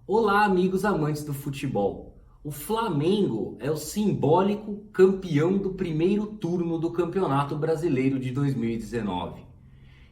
Olá, amigos amantes do futebol. O Flamengo é o simbólico campeão do primeiro turno do Campeonato Brasileiro de 2019.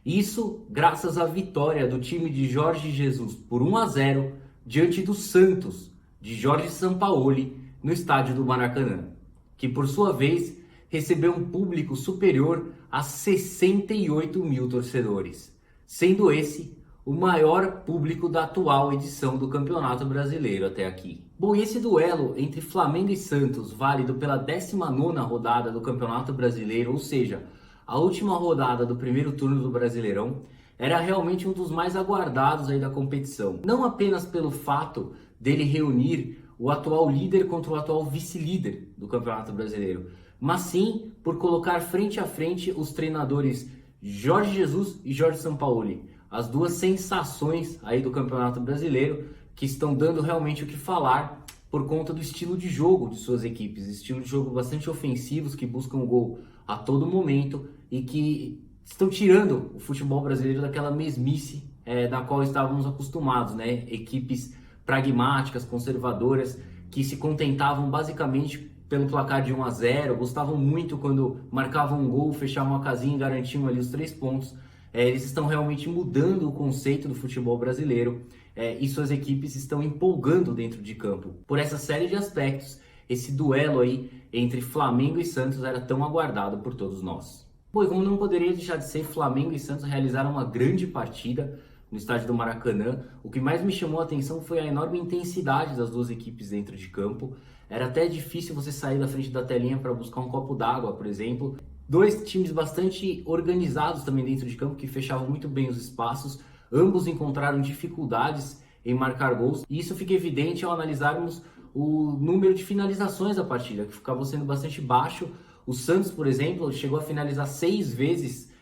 Isso graças à vitória do time de Jorge Jesus por 1-0 diante do Santos de Jorge Sampaoli no estádio do Maracanã, que por sua vez recebeu um público superior a 68 mil torcedores, sendo esse o maior público da atual edição do Campeonato Brasileiro até aqui. Bom, e esse duelo entre Flamengo e Santos, válido pela 19ª rodada do Campeonato Brasileiro, ou seja, a última rodada do primeiro turno do Brasileirão, era realmente um dos mais aguardados aí da competição. Não apenas pelo fato dele reunir o atual líder contra o atual vice-líder do Campeonato Brasileiro, mas sim por colocar frente a frente os treinadores Jorge Jesus e Jorge Sampaoli, as duas sensações aí do Campeonato Brasileiro, que estão dando realmente o que falar por conta do estilo de jogo de suas equipes, estilo de jogo bastante ofensivos, que buscam o gol a todo momento e que estão tirando o futebol brasileiro daquela mesmice da qual estávamos acostumados, né? Equipes pragmáticas, conservadoras, que se contentavam basicamente pelo placar de 1-0, gostavam muito quando marcavam um gol, fechavam a casinha e garantiam ali os 3 pontos. Eles estão realmente mudando o conceito do futebol brasileiro e suas equipes estão empolgando dentro de campo. Por essa série de aspectos, esse duelo aí entre Flamengo e Santos era tão aguardado por todos nós. Bom, e como não poderia deixar de ser, Flamengo e Santos realizaram uma grande partida no estádio do Maracanã. O que mais me chamou a atenção foi a enorme intensidade das duas equipes dentro de campo. Era até difícil você sair da frente da telinha para buscar um copo d'água, por exemplo. Dois times bastante organizados também dentro de campo, que fechavam muito bem os espaços. Ambos encontraram dificuldades em marcar gols. E isso fica evidente ao analisarmos o número de finalizações da partida, que ficava sendo bastante baixo. O Santos, por exemplo, chegou a finalizar 6 vezes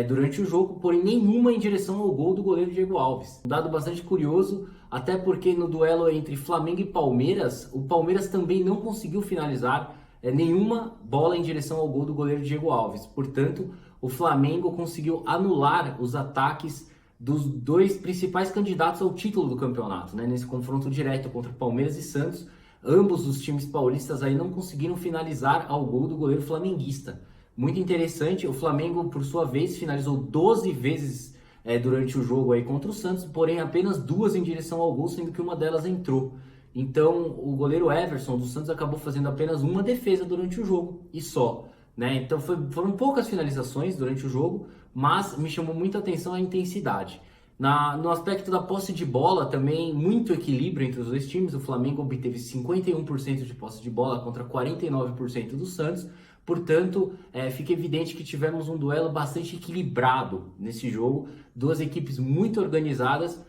durante o jogo, porém nenhuma em direção ao gol do goleiro Diego Alves. Um dado bastante curioso, até porque no duelo entre Flamengo e Palmeiras, o Palmeiras também não conseguiu finalizar nenhuma bola em direção ao gol do goleiro Diego Alves. Portanto, o Flamengo conseguiu anular os ataques dos dois principais candidatos ao título do campeonato, né? Nesse confronto direto contra Palmeiras e Santos. Ambos os times paulistas aí não conseguiram finalizar ao gol do goleiro flamenguista. Muito interessante, o Flamengo, por sua vez, finalizou 12 vezes durante o jogo aí contra o Santos, porém apenas 2 em direção ao gol, sendo que uma delas entrou. Então, o goleiro Everson do Santos acabou fazendo apenas uma defesa durante o jogo e só, né? Então, foram poucas finalizações durante o jogo, mas me chamou muita atenção a intensidade. No aspecto da posse de bola, também muito equilíbrio entre os dois times. O Flamengo obteve 51% de posse de bola contra 49% do Santos. Portanto, fica evidente que tivemos um duelo bastante equilibrado nesse jogo. Duas equipes muito organizadas,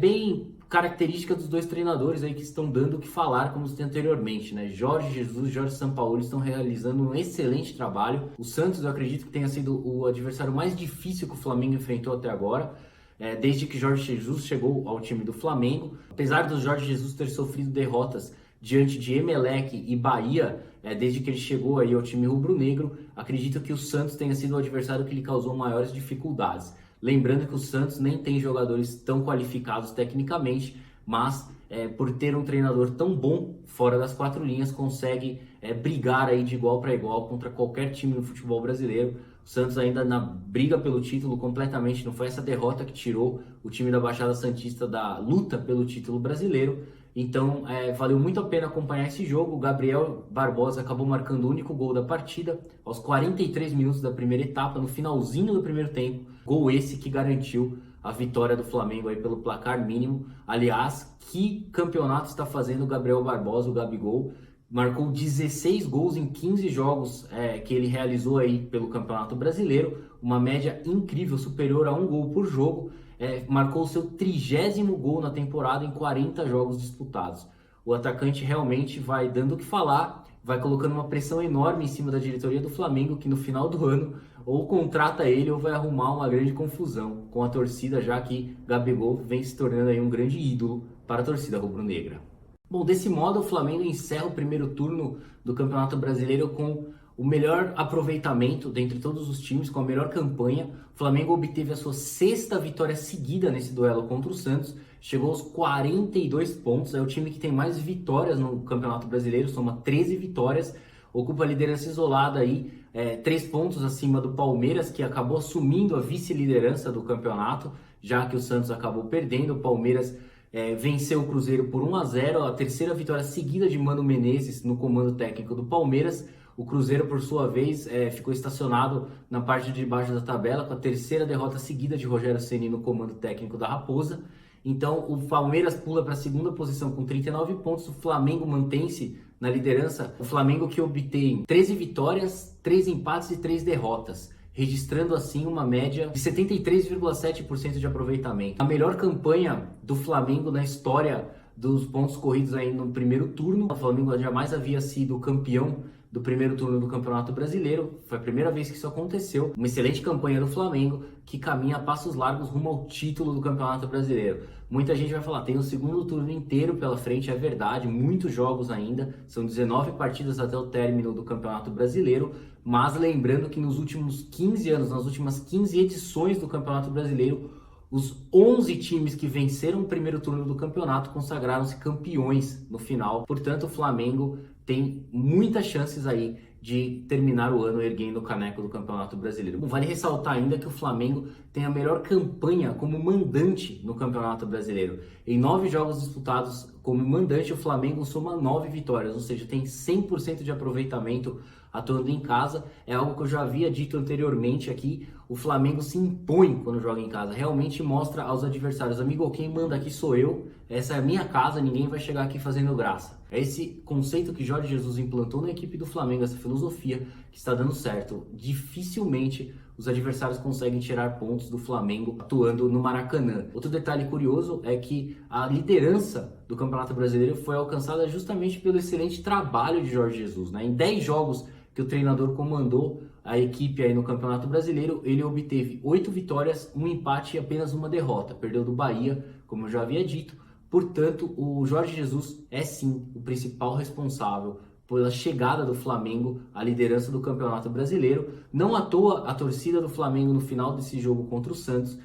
bem característica dos dois treinadores aí que estão dando o que falar, como citei anteriormente, né? Jorge Jesus e Jorge Sampaoli estão realizando um excelente trabalho. O Santos, eu acredito que tenha sido o adversário mais difícil que o Flamengo enfrentou até agora, desde que Jorge Jesus chegou ao time do Flamengo. Apesar do Jorge Jesus ter sofrido derrotas diante de Emelec e Bahia, desde que ele chegou aí ao time rubro-negro, acredito que o Santos tenha sido o adversário que lhe causou maiores dificuldades. Lembrando que o Santos nem tem jogadores tão qualificados tecnicamente, mas por ter um treinador tão bom fora das 4 linhas, consegue brigar aí de igual para igual contra qualquer time no futebol brasileiro. O Santos ainda na briga pelo título completamente, não foi essa derrota que tirou o time da Baixada Santista da luta pelo título brasileiro. Então, valeu muito a pena acompanhar esse jogo. O Gabriel Barbosa acabou marcando o único gol da partida aos 43 minutos da primeira etapa, no finalzinho do primeiro tempo. Gol esse que garantiu a vitória do Flamengo aí pelo placar mínimo. Aliás, que campeonato está fazendo o Gabriel Barbosa, o Gabigol? Marcou 16 gols em 15 jogos que ele realizou aí pelo Campeonato Brasileiro, uma média incrível, superior a 1 gol por jogo. Marcou o seu 30º gol na temporada em 40 jogos disputados. O atacante realmente vai dando o que falar, vai colocando uma pressão enorme em cima da diretoria do Flamengo, que no final do ano ou contrata ele ou vai arrumar uma grande confusão com a torcida, já que Gabigol vem se tornando aí um grande ídolo para a torcida rubro-negra. Bom, desse modo o Flamengo encerra o primeiro turno do Campeonato Brasileiro com o melhor aproveitamento dentre todos os times, com a melhor campanha. O Flamengo obteve a sua 6ª vitória seguida nesse duelo contra o Santos, chegou aos 42 pontos, é o time que tem mais vitórias no Campeonato Brasileiro, soma 13 vitórias, ocupa a liderança isolada aí, 3 pontos acima do Palmeiras, que acabou assumindo a vice-liderança do campeonato, já que o Santos acabou perdendo. O Palmeiras venceu o Cruzeiro por 1-0, a 3ª vitória seguida de Mano Menezes no comando técnico do Palmeiras. O Cruzeiro, por sua vez, ficou estacionado na parte de baixo da tabela, com a 3ª derrota seguida de Rogério Ceni no comando técnico da Raposa. Então, o Palmeiras pula para a 2ª posição com 39 pontos, o Flamengo mantém-se na liderança. O Flamengo que obtém 13 vitórias, 3 empates e 3 derrotas, registrando assim uma média de 73,7% de aproveitamento. A melhor campanha do Flamengo na história dos pontos corridos aí no primeiro turno. O Flamengo jamais havia sido campeão do primeiro turno do Campeonato Brasileiro, foi a primeira vez que isso aconteceu. Uma excelente campanha do Flamengo, que caminha a passos largos rumo ao título do Campeonato Brasileiro. Muita gente vai falar, tem o segundo turno inteiro pela frente, é verdade, muitos jogos ainda, são 19 partidas até o término do Campeonato Brasileiro, mas lembrando que nos últimos 15 anos, nas últimas 15 edições do Campeonato Brasileiro, os 11 times que venceram o primeiro turno do campeonato consagraram-se campeões no final. Portanto, o Flamengo tem muitas chances aí de terminar o ano erguendo o caneco do Campeonato Brasileiro. Vale ressaltar ainda que o Flamengo tem a melhor campanha como mandante no Campeonato Brasileiro. Em 9 jogos disputados como mandante, o Flamengo soma 9 vitórias, ou seja, tem 100% de aproveitamento atuando em casa. É algo que eu já havia dito anteriormente aqui. O Flamengo se impõe quando joga em casa, realmente mostra aos adversários: amigo, quem manda aqui sou eu, essa é a minha casa, ninguém vai chegar aqui fazendo graça. É esse conceito que Jorge Jesus implantou na equipe do Flamengo, essa filosofia que está dando certo. Dificilmente os adversários conseguem tirar pontos do Flamengo atuando no Maracanã. Outro detalhe curioso é que a liderança do Campeonato Brasileiro foi alcançada justamente pelo excelente trabalho de Jorge Jesus, né? Em 10 jogos que o treinador comandou a equipe aí no Campeonato Brasileiro, ele obteve 8 vitórias, 1 empate e apenas 1 derrota. Perdeu do Bahia, como eu já havia dito. Portanto, o Jorge Jesus é sim o principal responsável pela chegada do Flamengo à liderança do Campeonato Brasileiro. Não à toa, a torcida do Flamengo no final desse jogo contra o Santos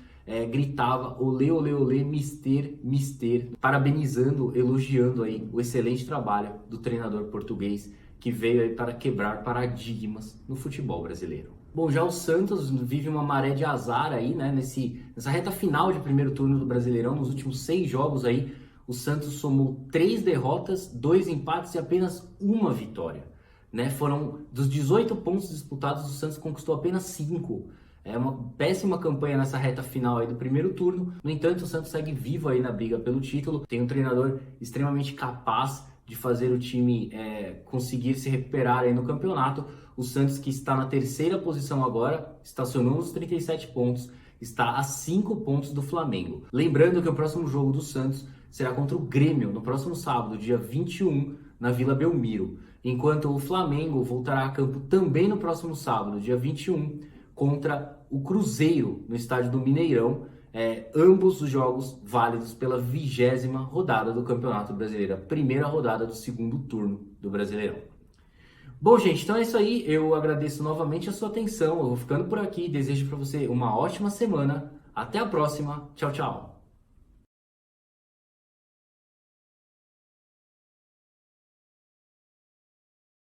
gritava olê, olê, olê, mister, mister, parabenizando, elogiando aí o excelente trabalho do treinador português, que veio aí para quebrar paradigmas no futebol brasileiro. Bom, já o Santos vive uma maré de azar aí, né, nessa reta final de primeiro turno do Brasileirão. Nos últimos 6 jogos aí, o Santos somou 3 derrotas, 2 empates e apenas 1 vitória, né? Foram dos 18 pontos disputados, o Santos conquistou apenas 5. É uma péssima campanha nessa reta final aí do primeiro turno. No entanto, o Santos segue vivo aí na briga pelo título. Tem um treinador extremamente capaz de fazer o time conseguir se recuperar aí no campeonato. O Santos, que está na 3ª posição agora, estacionou nos 37 pontos, está a 5 pontos do Flamengo. Lembrando que o próximo jogo do Santos será contra o Grêmio, no próximo sábado, dia 21, na Vila Belmiro. Enquanto o Flamengo voltará a campo também no próximo sábado, dia 21, contra o Cruzeiro, no estádio do Mineirão. Ambos os jogos válidos pela 20ª rodada do Campeonato Brasileiro, a primeira rodada do segundo turno do Brasileirão. Bom, gente, então é isso aí. Eu agradeço novamente a sua atenção. Eu vou ficando por aqui. Desejo para você uma ótima semana. Até a próxima. Tchau, tchau.